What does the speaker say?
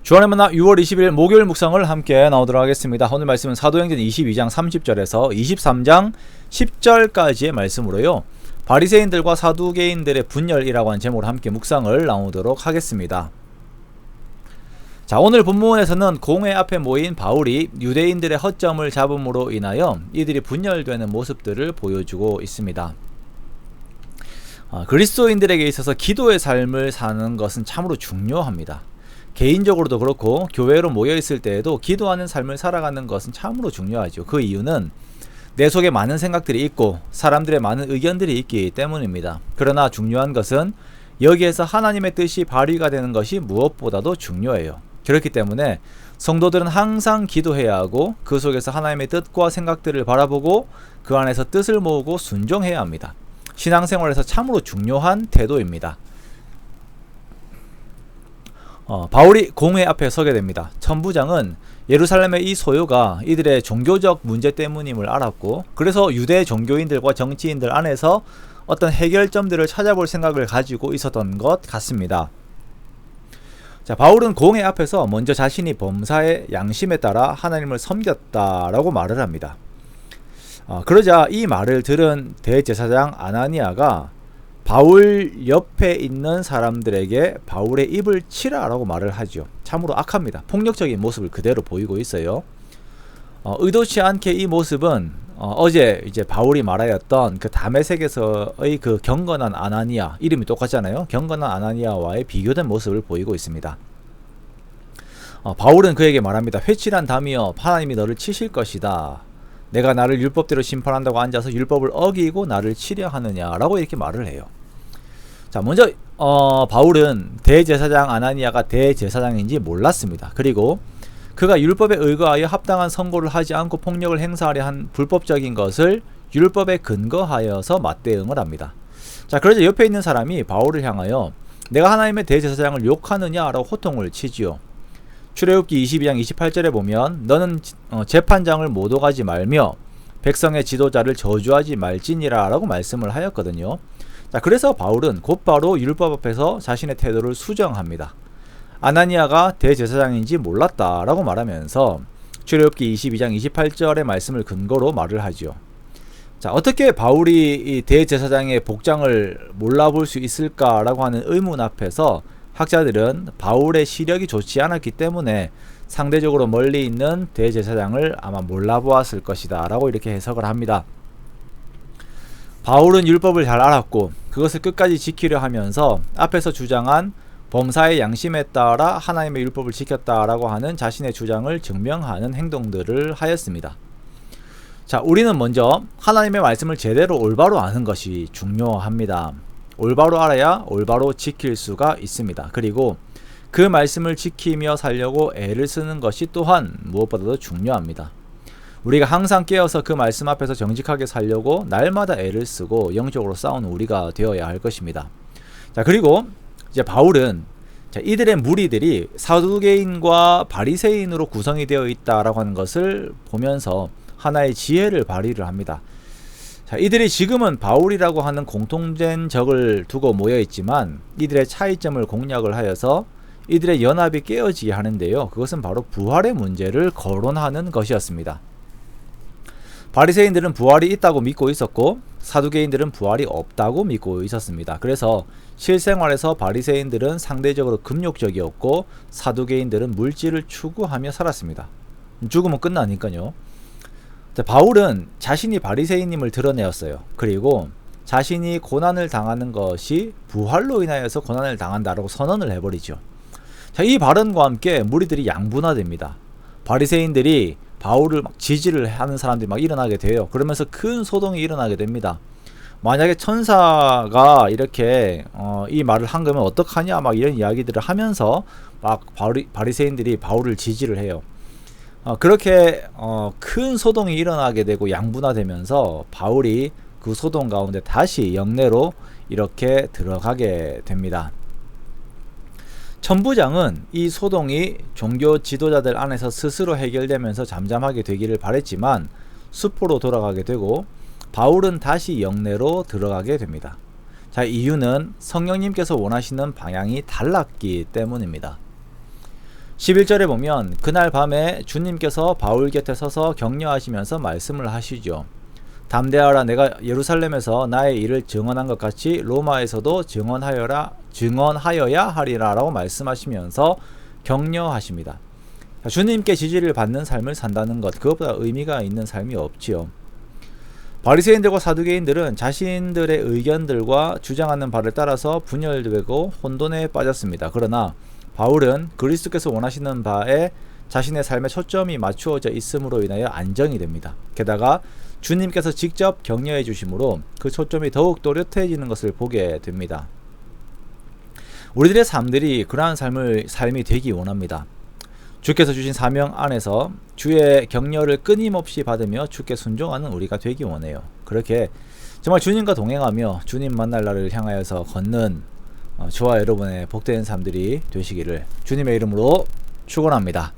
주안의 만나 6월 20일 목요일 묵상을 함께 나오도록 하겠습니다. 오늘 말씀은 사도행전 22장 30절에서 23장 10절까지의 말씀으로요, 바리새인들과 사두개인들의 분열이라고 하는 제목으로 함께 묵상을 나오도록 하겠습니다. 자, 오늘 본문에서는 공회 앞에 모인 바울이 유대인들의 허점을 잡음으로 인하여 이들이 분열되는 모습들을 보여주고 있습니다. 그리스도인들에게 있어서 기도의 삶을 사는 것은 참으로 중요합니다. 개인적으로도 그렇고 교회로 모여있을 때에도 기도하는 삶을 살아가는 것은 참으로 중요하죠. 그 이유는 내 속에 많은 생각들이 있고 사람들의 많은 의견들이 있기 때문입니다. 그러나 중요한 것은 여기에서 하나님의 뜻이 발휘가 되는 것이 무엇보다도 중요해요. 그렇기 때문에 성도들은 항상 기도해야 하고 그 속에서 하나님의 뜻과 생각들을 바라보고 그 안에서 뜻을 모으고 순종해야 합니다. 신앙생활에서 참으로 중요한 태도입니다. 바울이 공회 앞에 서게 됩니다. 천부장은 예루살렘의 이 소요가 이들의 종교적 문제 때문임을 알았고, 그래서 유대 종교인들과 정치인들 안에서 어떤 해결점들을 찾아볼 생각을 가지고 있었던 것 같습니다. 자, 바울은 공회 앞에서 먼저 자신이 범사의 양심에 따라 하나님을 섬겼다라고 말을 합니다. 그러자 이 말을 들은 대제사장 아나니아가 바울 옆에 있는 사람들에게 바울의 입을 치라라고 말을 하죠. 참으로 악합니다. 폭력적인 모습을 그대로 보이고 있어요. 의도치 않게 이 모습은 어제 이제 바울이 말하였던 그 다메섹에서의 그 경건한 아나니아, 이름이 똑같잖아요. 경건한 아나니아와의 비교된 모습을 보이고 있습니다. 바울은 그에게 말합니다. 회칠한 담이여, 하나님이 너를 치실 것이다. 내가 나를 율법대로 심판한다고 앉아서 율법을 어기고 나를 치려 하느냐라고 이렇게 말을 해요. 자, 먼저 바울은 대제사장 아나니아가 대제사장인지 몰랐습니다. 그리고 그가 율법에 의거하여 합당한 선고를 하지 않고 폭력을 행사하려 한 불법적인 것을 율법에 근거하여서 맞대응을 합니다. 자, 그러자 옆에 있는 사람이 바울을 향하여 내가 하나님의 대제사장을 욕하느냐라고 호통을 치지요. 출애굽기 22장 28절에 보면 너는 재판장을 못 오가지 말며 백성의 지도자를 저주하지 말지니라 라고 말씀을 하였거든요. 자, 그래서 바울은 곧바로 율법 앞에서 자신의 태도를 수정합니다. 아나니아가 대제사장인지 몰랐다라고 말하면서 출애굽기 22장 28절의 말씀을 근거로 말을 하죠. 자, 어떻게 바울이 이 대제사장의 복장을 몰라볼 수 있을까라고 하는 의문 앞에서 학자들은 바울의 시력이 좋지 않았기 때문에 상대적으로 멀리 있는 대제사장을 아마 몰라보았을 것이다 라고 이렇게 해석을 합니다. 바울은 율법을 잘 알았고 그것을 끝까지 지키려 하면서 앞에서 주장한 범사의 양심에 따라 하나님의 율법을 지켰다라고 하는 자신의 주장을 증명하는 행동들을 하였습니다. 자, 우리는 먼저 하나님의 말씀을 제대로 올바로 아는 것이 중요합니다. 올바로 알아야 올바로 지킬 수가 있습니다. 그리고 그 말씀을 지키며 살려고 애를 쓰는 것이 또한 무엇보다도 중요합니다. 우리가 항상 깨어서 그 말씀 앞에서 정직하게 살려고 날마다 애를 쓰고 영적으로 싸우는 우리가 되어야 할 것입니다. 자, 그리고 이제 바울은 이들의 무리들이 사두개인과 바리새인으로 구성이 되어 있다라고 하는 것을 보면서 하나의 지혜를 발휘를 합니다. 자, 이들이 지금은 바울이라고 하는 공통된 적을 두고 모여있지만 이들의 차이점을 공략을 하여서 이들의 연합이 깨어지게 하는데요. 그것은 바로 부활의 문제를 거론하는 것이었습니다. 바리새인들은 부활이 있다고 믿고 있었고 사두개인들은 부활이 없다고 믿고 있었습니다. 그래서 실생활에서 바리새인들은 상대적으로 금욕적이었고 사두개인들은 물질을 추구하며 살았습니다. 죽으면 끝나니까요. 바울은 자신이 바리새인임을 드러내었어요. 그리고 자신이 고난을 당하는 것이 부활로 인하여서 고난을 당한다라고 선언을 해버리죠. 자, 이 발언과 함께 무리들이 양분화됩니다. 바리새인들이 바울을 막 지지를 하는 사람들이 막 일어나게 돼요. 그러면서 큰 소동이 일어나게 됩니다. 만약에 천사가 이렇게 이 말을 한 거면 어떡하냐 막 이런 이야기들을 하면서 막 바리새인들이 바울을 지지를 해요. 그렇게 큰 소동이 일어나게 되고 양분화되면서 바울이 그 소동 가운데 다시 영내로 이렇게 들어가게 됩니다. 천부장은 이 소동이 종교 지도자들 안에서 스스로 해결되면서 잠잠하게 되기를 바랬지만 수포로 돌아가게 되고 바울은 다시 영내로 들어가게 됩니다. 자, 이유는 성령님께서 원하시는 방향이 달랐기 때문입니다. 11절에 보면 그날 밤에 주님께서 바울 곁에 서서 격려하시면서 말씀을 하시죠. 담대하라, 내가 예루살렘에서 나의 일을 증언한 것 같이 로마에서도 증언하여야 하리라 라고 말씀하시면서 격려하십니다. 주님께 지지를 받는 삶을 산다는 것, 그것보다 의미가 있는 삶이 없지요. 바리새인들과 사두개인들은 자신들의 의견들과 주장하는 바를 따라서 분열되고 혼돈에 빠졌습니다. 그러나 바울은 그리스도께서 원하시는 바에 자신의 삶의 초점이 맞추어져 있음으로 인하여 안정이 됩니다. 게다가 주님께서 직접 격려해 주심으로 그 초점이 더욱 또렷해지는 것을 보게 됩니다. 우리들의 삶들이 그러한 삶이 되기 원합니다. 주께서 주신 사명 안에서 주의 격려를 끊임없이 받으며 주께 순종하는 우리가 되기 원해요. 그렇게 정말 주님과 동행하며 주님 만날 날을 향하여서 걷는 저와 여러분의 복된 삶들이 되시기를 주님의 이름으로 축원합니다.